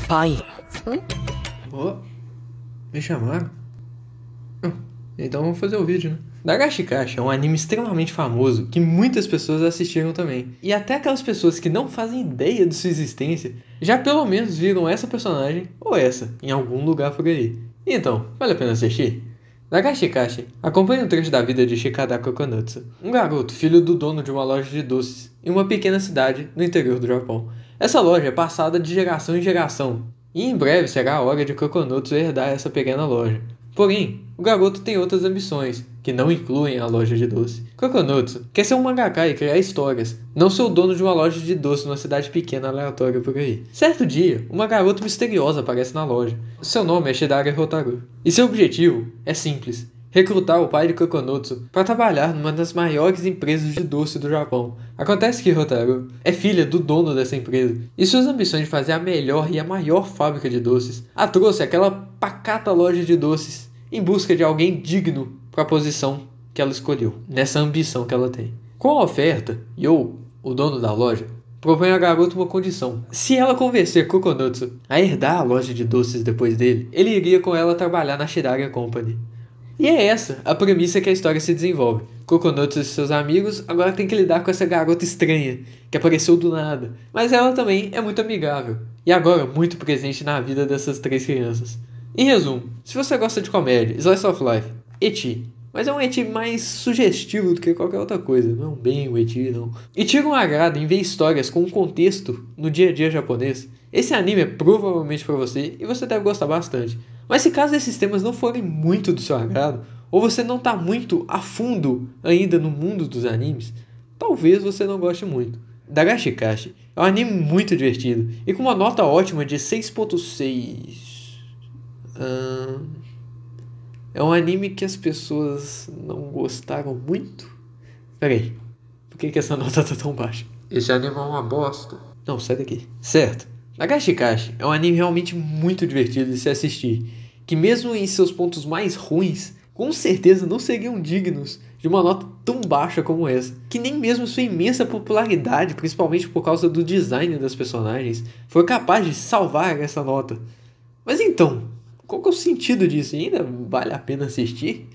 Pai. Oh, me chamaram? Então vamos fazer o vídeo, né? Dagashi Kashi é um anime extremamente famoso que muitas pessoas assistiram também. E até aquelas pessoas que não fazem ideia de sua existência já pelo menos viram essa personagem ou essa em algum lugar por aí. Então, vale a pena assistir? Dagashi Kashi acompanha um trecho da vida de Shikada Kokonotsu, um garoto filho do dono de uma loja de doces em uma pequena cidade no interior do Japão. Essa loja é passada de geração em geração, e em breve será a hora de Kokonotsu herdar essa pequena loja. Porém, o garoto tem outras ambições, que não incluem a loja de doce. Kokonotsu quer ser um mangaka e criar histórias, não ser o dono de uma loja de doce numa cidade pequena aleatória por aí. Certo dia, uma garota misteriosa aparece na loja. Seu nome é Shidari Hotaru, e seu objetivo é simples: recrutar o pai de Kokonotsu para trabalhar numa das maiores empresas de doce do Japão. Acontece que Hotaru é filha do dono dessa empresa, e suas ambições de fazer a melhor e a maior fábrica de doces a trouxe àquela pacata loja de doces em busca de alguém digno para a posição que ela escolheu, nessa ambição que ela tem. Com a oferta, Yo, o dono da loja, propõe à garota uma condição: se ela convencer Kokonotsu a herdar a loja de doces depois dele, ele iria com ela trabalhar na Shidari Company. E é essa a premissa que a história se desenvolve. Kokonotsu e seus amigos agora têm que lidar com essa garota estranha, que apareceu do nada, mas ela também é muito amigável, e agora muito presente na vida dessas três crianças. Em resumo, se você gosta de comédia, slice of life, ecchi, mas é um ecchi mais sugestivo do que qualquer outra coisa, não é bem um ecchi não, e tira um agrado em ver histórias com um contexto no dia a dia japonês, esse anime é provavelmente para você e você deve gostar bastante. Mas se caso esses temas não forem muito do seu agrado, ou você não está muito a fundo ainda no mundo dos animes, talvez você não goste muito. Dagashi Kashi é um anime muito divertido e com uma nota ótima de 6.6. É um anime que as pessoas não gostaram muito? Peraí, por que essa nota tá tão baixa? Esse anime é uma bosta. Não, sai daqui. Certo. Dagashi Kashi é um anime realmente muito divertido de se assistir, que mesmo em seus pontos mais ruins, com certeza não seriam dignos de uma nota tão baixa como essa, que nem mesmo sua imensa popularidade, principalmente por causa do design das personagens, foi capaz de salvar essa nota. Mas então, qual que é o sentido disso? E ainda vale a pena assistir?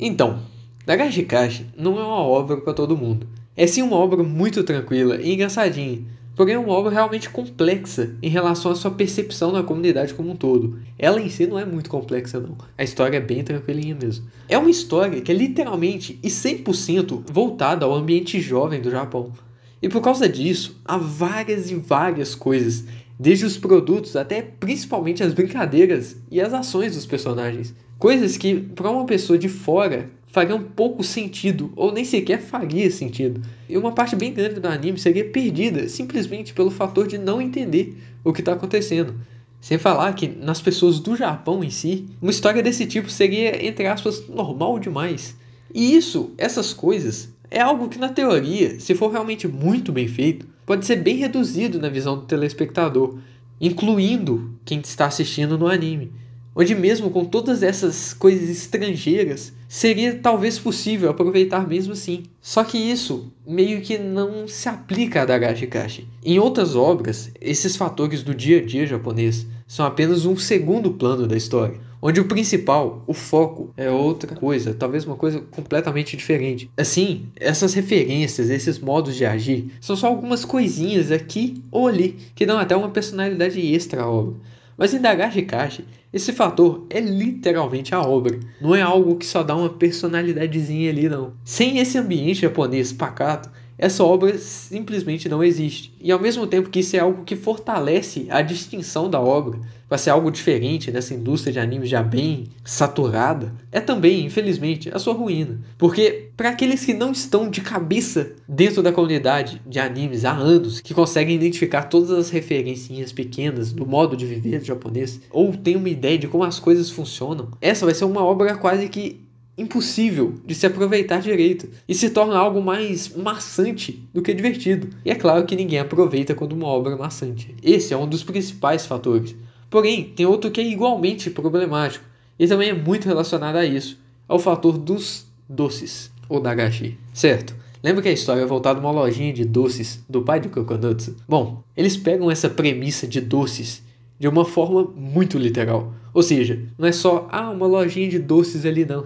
Então, Dagashi Kashi não é uma obra para todo mundo. É sim uma obra muito tranquila e engraçadinha, porém é uma obra realmente complexa em relação à sua percepção da comunidade como um todo. Ela em si não é muito complexa não, a história é bem tranquilinha mesmo. É uma história que é literalmente e 100% voltada ao ambiente jovem do Japão. E por causa disso, há várias e várias coisas, desde os produtos até principalmente as brincadeiras e as ações dos personagens. Coisas que para uma pessoa de fora fariam pouco sentido, ou nem sequer faria sentido. E uma parte bem grande do anime seria perdida simplesmente pelo fator de não entender o que está acontecendo. Sem falar que nas pessoas do Japão em si, uma história desse tipo seria, entre aspas, normal demais. E essas coisas, é algo que na teoria, se for realmente muito bem feito, pode ser bem reduzido na visão do telespectador, incluindo quem está assistindo no anime. Onde mesmo com todas essas coisas estrangeiras, seria talvez possível aproveitar mesmo assim. Só que isso meio que não se aplica a Dagashi Kashi. Em outras obras, esses fatores do dia a dia japonês são apenas um segundo plano da história, onde o principal, o foco, é outra coisa, talvez uma coisa completamente diferente. Assim, essas referências, esses modos de agir, são só algumas coisinhas aqui ou ali, que dão até uma personalidade extra à obra. Mas em Dagashi Kashi, esse fator é literalmente a obra. Não é algo que só dá uma personalidadezinha ali não. Sem esse ambiente japonês pacato, essa obra simplesmente não existe. E ao mesmo tempo que isso é algo que fortalece a distinção da obra, para ser algo diferente nessa indústria de animes já bem saturada, é também, infelizmente, a sua ruína. Porque para aqueles que não estão de cabeça dentro da comunidade de animes há anos, que conseguem identificar todas as referencinhas pequenas do modo de viver do japonês, ou tem uma ideia de como as coisas funcionam, essa vai ser uma obra quase que impossível de se aproveitar direito e se torna algo mais maçante do que divertido. E é claro que ninguém aproveita quando uma obra é maçante. Esse é um dos principais fatores. Porém, tem outro que é igualmente problemático e também é muito relacionado a isso, ao fator dos doces, ou dagashi. Certo, Lembra que a história é voltada a uma lojinha de doces do pai do Coconutsu? Bom, eles pegam essa premissa de doces de uma forma muito literal. Ou seja, não é só, uma lojinha de doces ali não.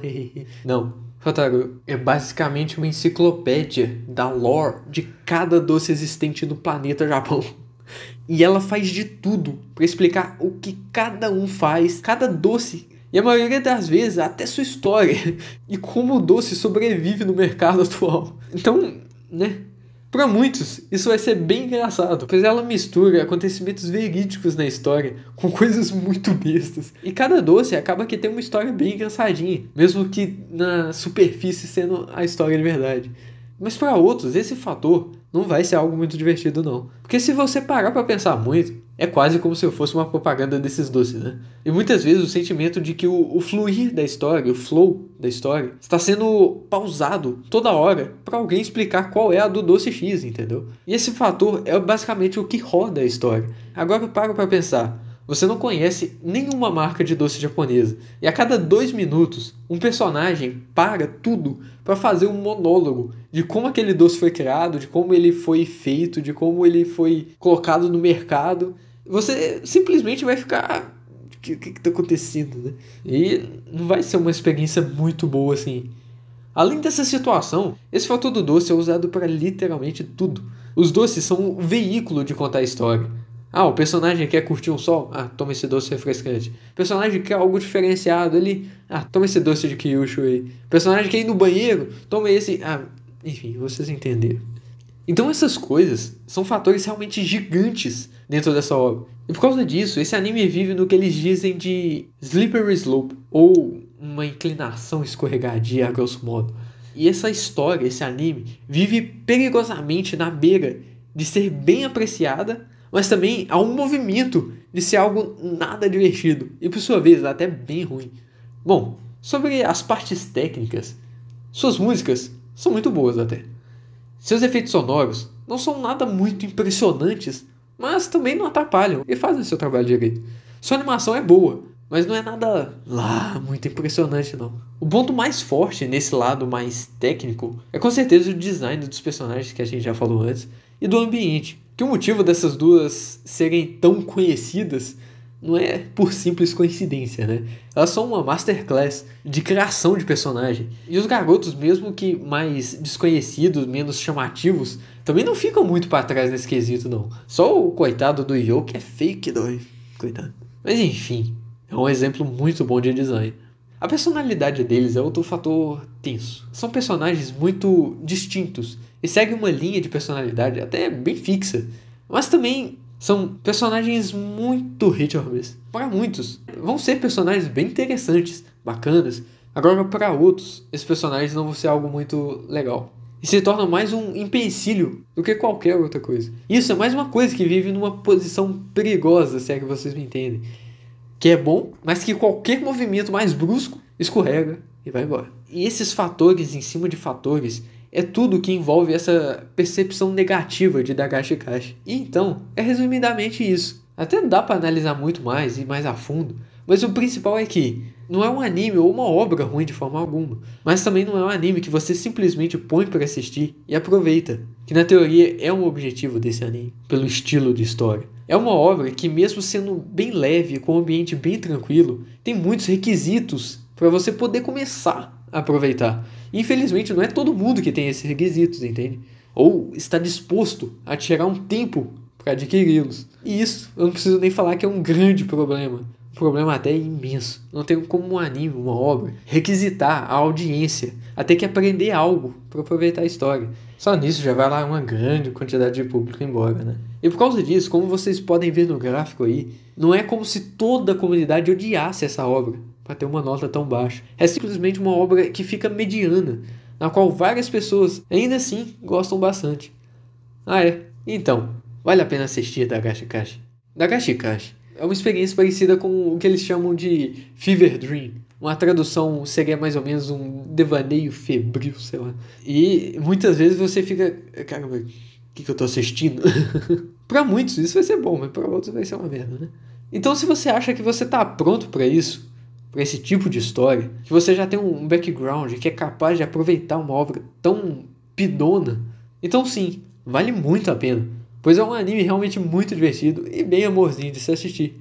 Não, Hotaru é basicamente uma enciclopédia da lore de cada doce existente no planeta Japão. E ela faz de tudo para explicar o que cada um faz, cada doce. E a maioria das vezes até sua história e como o doce sobrevive no mercado atual. Então, né? Para muitos, isso vai ser bem engraçado, pois ela mistura acontecimentos verídicos na história com coisas muito bestas. E cada doce acaba que tem uma história bem engraçadinha, mesmo que na superfície sendo a história de verdade. Mas para outros, esse fator não vai ser algo muito divertido não. Porque se você parar para pensar muito, é quase como se eu fosse uma propaganda desses doces, né? E muitas vezes o sentimento de que o fluir da história, o flow da história, está sendo pausado toda hora para alguém explicar qual é a do doce X, entendeu? E esse fator é basicamente o que roda a história. Agora para pensar. Você não conhece nenhuma marca de doce japonesa. E a cada 2 minutos, um personagem para tudo para fazer um monólogo de como aquele doce foi criado, de como ele foi feito, de como ele foi colocado no mercado. Você simplesmente vai ficar... O que está acontecendo, né? E não vai ser uma experiência muito boa assim. Além dessa situação, esse fator do doce é usado para literalmente tudo. Os doces são um veículo de contar a história. O personagem quer curtir um sol? Toma esse doce refrescante. O personagem quer algo diferenciado ali? Toma esse doce de Kyushu aí. O personagem quer ir no banheiro? Toma esse... enfim, vocês entenderam. Então essas coisas são fatores realmente gigantes dentro dessa obra. E por causa disso, esse anime vive no que eles dizem de slippery slope, ou uma inclinação escorregadia a grosso modo. E essa história, esse anime, vive perigosamente na beira de ser bem apreciada, mas também há um movimento de ser algo nada divertido e por sua vez até bem ruim. Bom, sobre as partes técnicas, suas músicas são muito boas até. Seus efeitos sonoros não são nada muito impressionantes, mas também não atrapalham e fazem seu trabalho direito. Sua animação é boa, mas não é nada lá muito impressionante não. O ponto mais forte nesse lado mais técnico é com certeza o design dos personagens que a gente já falou antes e do ambiente. Que o motivo dessas duas serem tão conhecidas não é por simples coincidência, né? Elas são uma masterclass de criação de personagem. E os garotos, mesmo que mais desconhecidos, menos chamativos, também não ficam muito para trás nesse quesito, não. Só o coitado do Yo que é fake, dói. Coitado. Mas enfim, é um exemplo muito bom de design. A personalidade deles é outro fator tenso. São personagens muito distintos e seguem uma linha de personalidade até bem fixa, mas também são personagens muito hit or miss. Para muitos, vão ser personagens bem interessantes, bacanas. Agora, para outros, esses personagens não vão ser algo muito legal. E se torna mais um empecilho do que qualquer outra coisa. Isso é mais uma coisa que vive numa posição perigosa, se é que vocês me entendem. Que é bom, mas que qualquer movimento mais brusco escorrega e vai embora. E esses fatores em cima de fatores é tudo que envolve essa percepção negativa de Dagashi Kashi. E então, é resumidamente isso. Até dá para analisar muito mais e mais a fundo, mas o principal é que não é um anime ou uma obra ruim de forma alguma, mas também não é um anime que você simplesmente põe para assistir e aproveita, que na teoria é um objetivo desse anime, pelo estilo de história. É uma obra que, mesmo sendo bem leve, com um ambiente bem tranquilo, tem muitos requisitos para você poder começar a aproveitar. E, infelizmente, não é todo mundo que tem esses requisitos, entende? Ou está disposto a tirar um tempo para adquiri-los. E isso, eu não preciso nem falar que é um grande problema. Um problema até imenso. Não tem como um anime, uma obra, requisitar a audiência a ter que aprender algo para aproveitar a história. Só nisso já vai lá uma grande quantidade de público embora, né? E por causa disso, como vocês podem ver no gráfico aí, não é como se toda a comunidade odiasse essa obra para ter uma nota tão baixa. É simplesmente uma obra que fica mediana, na qual várias pessoas ainda assim gostam bastante. Então, vale a pena assistir Dagashi Kashi. Dagashi Kashi é uma experiência parecida com o que eles chamam de Fever Dream. Uma tradução seria mais ou menos um devaneio febril, sei lá. E muitas vezes você fica... Caramba, o que eu tô assistindo? Para muitos isso vai ser bom, mas para outros vai ser uma merda, né? Então se você acha que você tá pronto para isso, para esse tipo de história, que você já tem um background que é capaz de aproveitar uma obra tão estupidona. Então sim, vale muito a pena, pois é um anime realmente muito divertido e bem amorzinho de se assistir.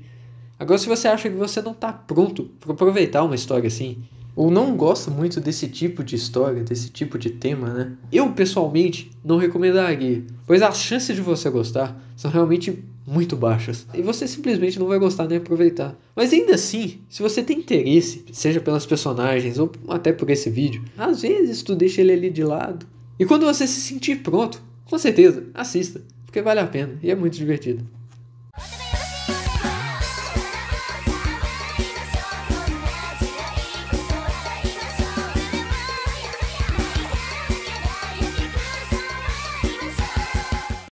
Agora, se você acha que você não está pronto para aproveitar uma história assim, ou não gosta muito desse tipo de história, desse tipo de tema, né? Eu, pessoalmente, não recomendaria, pois as chances de você gostar são realmente muito baixas. E você simplesmente não vai gostar nem aproveitar. Mas ainda assim, se você tem interesse, seja pelas personagens ou até por esse vídeo, às vezes tu deixa ele ali de lado. E quando você se sentir pronto, com certeza, assista, porque vale a pena e é muito divertido.